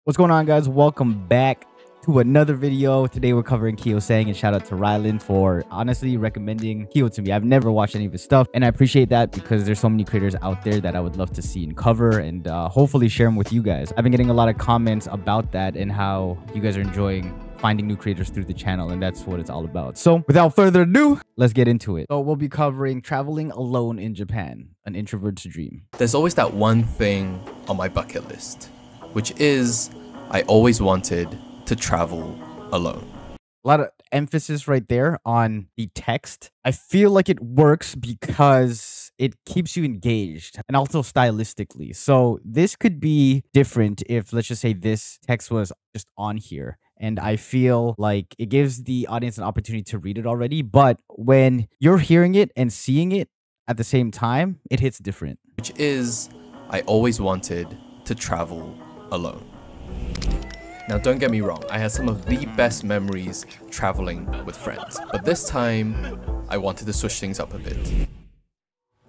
What's going on, guys? Welcome back to another video. Today we're covering Keyframing, and shout out to Rylan for honestly recommending Kyo to me. I've never watched any of his stuff, and I appreciate that because there's so many creators out there that I would love to see and cover and hopefully share them with you guys. I've been getting a lot of comments about that and how you guys are enjoying finding new creators through the channel, and that's what it's all about. So without further ado, let's get into it. So we'll be covering traveling alone in Japan, an introvert's dream. There's always that one thing on my bucket list, which is I always wanted to travel alone. A lot of emphasis right there on the text. I feel like it works because it keeps you engaged and also stylistically. So this could be different if, let's just say, this text was just on here. And I feel like it gives the audience an opportunity to read it already. But when you're hearing it and seeing it at the same time, it hits different. Which is, I always wanted to travel alone. Now, don't get me wrong, I had some of the best memories traveling with friends. But this time, I wanted to switch things up a bit.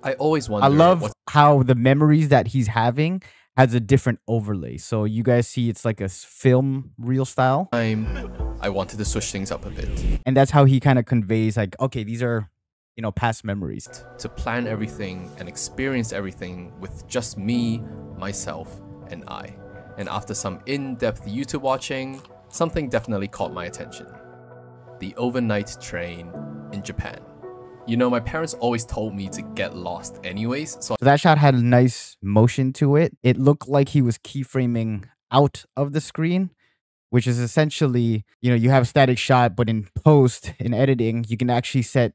I always wonder... I love how the memories that he's having has a different overlay. So you guys see it's like a film reel style. I wanted to switch things up a bit. And that's how he kind of conveys like, okay, these are, you know, past memories. To plan everything and experience everything with just me, myself, and I. And after some in-depth YouTube watching, something definitely caught my attention. The overnight train in Japan. You know, my parents always told me to get lost anyways, so that shot had a nice motion to it. It looked like he was keyframing out of the screen, which is essentially, you know, you have a static shot, but in post, in editing, you can actually set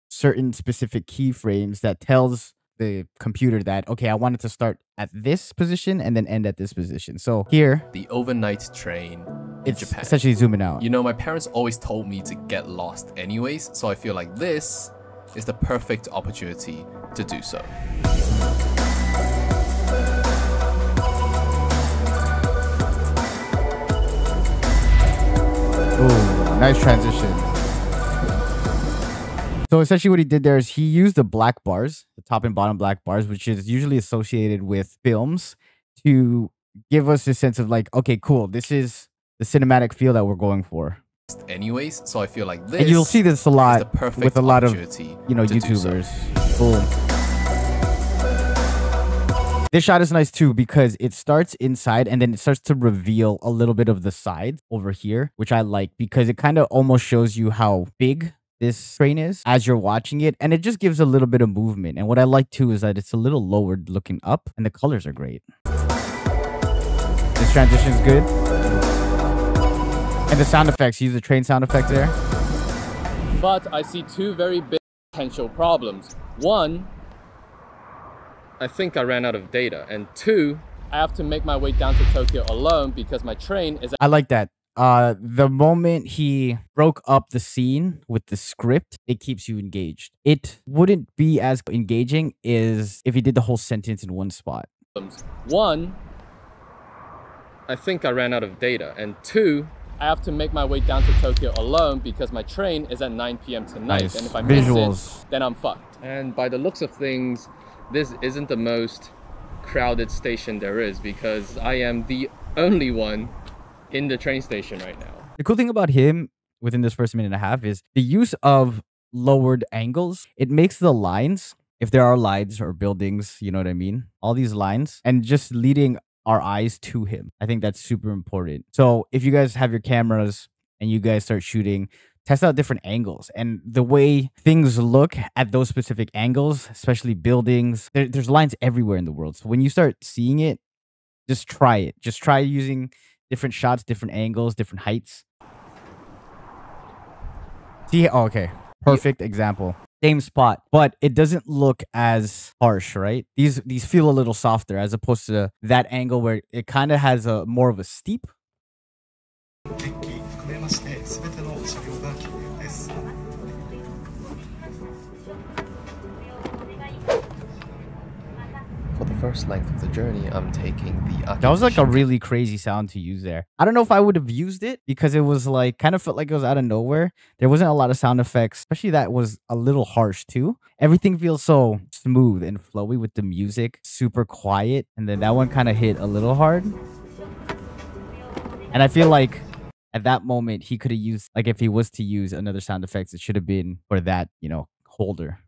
certain specific keyframes that tells the computer that, okay, I wanted to start at this position and then end at this position. So here, the overnight train in Japan. Essentially zooming out. You know, my parents always told me to get lost anyways, so I feel like this is the perfect opportunity to do so. Oh, nice transition. So essentially what he did there is he used the black bars, the top and bottom black bars, which is usually associated with films, to give us a sense of like, okay, cool, this is the cinematic feel that we're going for. Anyways, so I feel like this, and you'll see this a lot with a lot of, you know, YouTubers. Boom. This shot is nice too because it starts inside and then it starts to reveal a little bit of the sides over here, which I like because it kind of almost shows you how big this train is as you're watching it, and it just gives a little bit of movement. And what I like too is that it's a little lowered looking up and the colors are great. This transition is good. And the sound effects, use the train sound effect there. But I see two very big potential problems. One, I think I ran out of data. And two, I have to make my way down to Tokyo alone because my train is... I like that. The moment he broke up the scene with the script, it keeps you engaged. It wouldn't be as engaging as if he did the whole sentence in one spot. One, I think I ran out of data. And two, I have to make my way down to Tokyo alone because my train is at 9 p.m. tonight. Nice. And if I Visuals. miss it, then I'm fucked. And by the looks of things, this isn't the most crowded station there is because I am the only one in the train station right now. The cool thing about him within this first minute and a half is the use of lowered angles. It makes the lines, if there are lines or buildings, you know what I mean? All these lines, and just leading our eyes to him. I think that's super important. So if you guys have your cameras and you guys start shooting, test out different angles and the way things look at those specific angles, especially buildings. There's lines everywhere in the world. So when you start seeing it, just try it. Just try using different shots, different angles, different heights. See, oh, okay. Perfect example. Same spot, but it doesn't look as harsh, right? These feel a little softer as opposed to that angle where it kind of has a more of a steep. For the first length of the journey, I'm taking the... That was like a really crazy sound to use there. I don't know if I would have used it because it was like, kind of felt like it was out of nowhere. There wasn't a lot of sound effects, especially that was a little harsh too. Everything feels so smooth and flowy with the music, super quiet. And then that one kind of hit a little hard. And I feel like at that moment, he could have used, like if he was to use another sound effects, it should have been for that, you know, holder.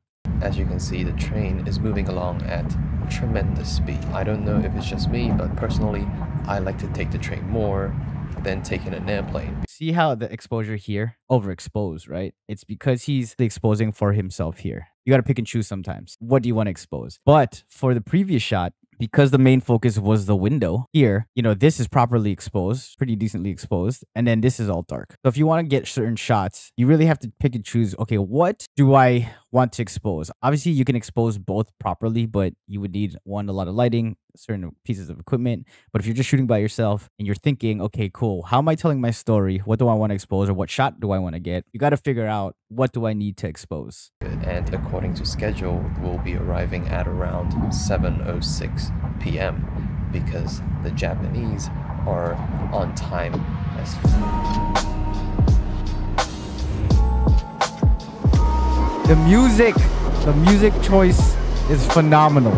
As you can see, the train is moving along at tremendous speed. I don't know if it's just me, but personally, I like to take the train more than taking an airplane. See how the exposure here, overexposed, right? It's because he's exposing for himself here. You got to pick and choose sometimes. What do you want to expose? But for the previous shot, because the main focus was the window here, you know, this is properly exposed, pretty decently exposed. And then this is all dark. So if you want to get certain shots, you really have to pick and choose, okay, what do I want to expose? Obviously, you can expose both properly, but you would need a lot of lighting, certain pieces of equipment. But if you're just shooting by yourself and you're thinking, okay, cool, how am I telling my story? What do I want to expose, or what shot do I want to get? You got to figure out, what do I need to expose? And according to schedule, we'll be arriving at around 7:06 p.m. because the Japanese are on time as The music choice is phenomenal.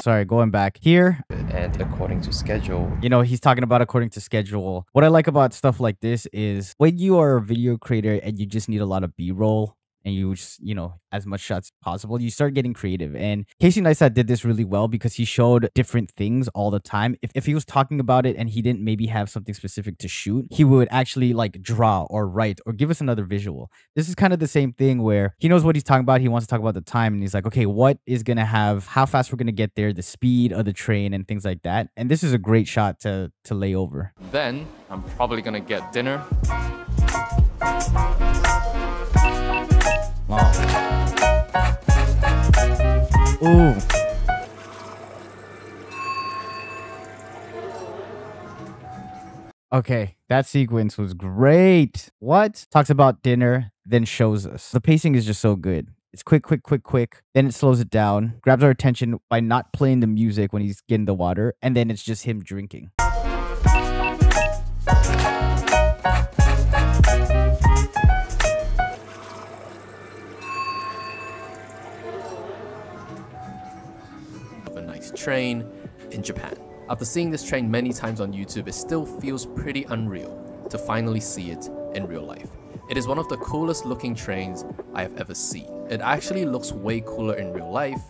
Sorry, going back here. and according to schedule. You know, he's talking about according to schedule. What I like about stuff like this is when you are a video creator and you just need a lot of B-roll and you just, you know, as much shots as possible, you start getting creative. And Casey Neistat did this really well because he showed different things all the time. If he was talking about it and he didn't maybe have something specific to shoot, he would actually like draw or write or give us another visual. This is kind of the same thing where he knows what he's talking about. He wants to talk about the time and he's like, okay, what is going to have, how fast we're going to get there, the speed of the train and things like that. And this is a great shot to lay over. Then I'm probably gonna get dinner. Wow. Ooh. Okay, that sequence was great. What? Talks about dinner, then shows us. The pacing is just so good. It's quick, quick, quick, quick. Then it slows it down, grabs our attention by not playing the music when he's getting the water, and then it's just him drinking. A nice train in Japan. After seeing this train many times on YouTube, it still feels pretty unreal to finally see it in real life. It is one of the coolest looking trains I have ever seen. It actually looks way cooler in real life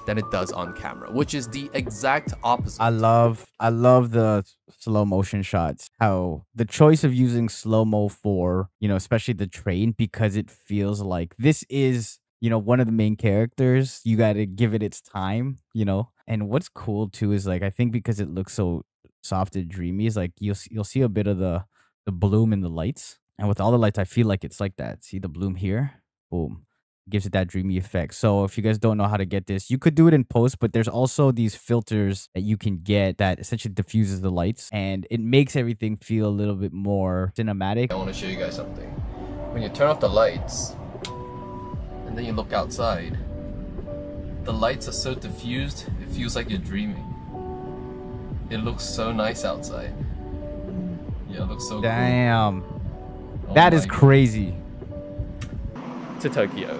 than it does on camera, which is the exact opposite. I love the slow motion shots. How the choice of using slow-mo for, you know, especially the train, because it feels like this is, you know, one of the main characters. You got to give it its time, you know. And what's cool too is like, I think because it looks so soft and dreamy, is like you'll see a bit of the bloom in the lights. And with all the lights, I feel like it's like that. See the bloom here? Boom. Gives it that dreamy effect. So if you guys don't know how to get this, you could do it in post, but there's also these filters that you can get that essentially diffuses the lights and it makes everything feel a little bit more cinematic. I want to show you guys something. When you turn off the lights and then you look outside, the lights are so diffused, it feels like you're dreaming. It looks so nice outside. Yeah, it looks so Damn. cool. That is crazy. To Tokyo.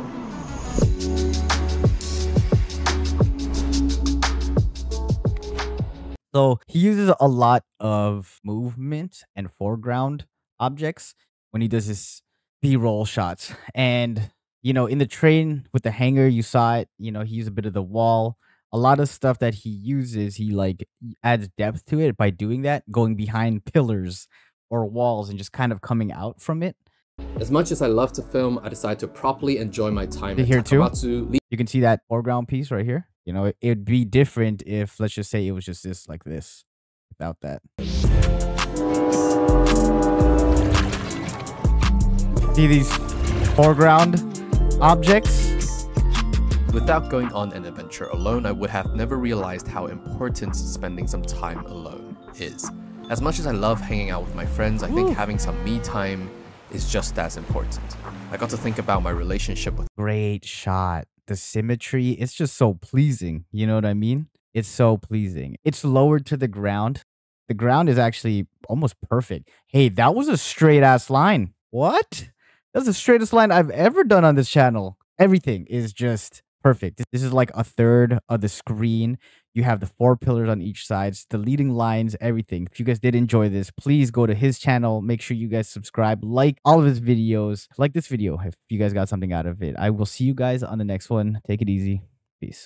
So he uses a lot of movement and foreground objects when he does his B-roll shots. And, you know, in the train with the hangar, you saw it, you know, he used a bit of the wall. A lot of stuff that he uses, he like adds depth to it by doing that, going behind pillars or walls and just kind of coming out from it. As much as I love to film, I decided to properly enjoy my time Here too. Takamatsu. You can see that foreground piece right here. You know, it'd be different if, let's just say, it was just this like this without that. See these foreground objects? Without going on an adventure alone, I would have never realized how important spending some time alone is. As much as I love hanging out with my friends, I think having some me time is just as important. I got to think about my relationship with Great shot. The symmetry, it's just so pleasing. You know what I mean? It's so pleasing. It's lowered to the ground. The ground is actually almost perfect. Hey, that was a straight ass line. What? That's the straightest line I've ever done on this channel. Everything is just Perfect. This is like a third of the screen. You have the 4 pillars on each side, the leading lines, everything. If you guys did enjoy this, please go to his channel. Make sure you guys subscribe, like all of his videos, like this video if you guys got something out of it. I will see you guys on the next one. Take it easy.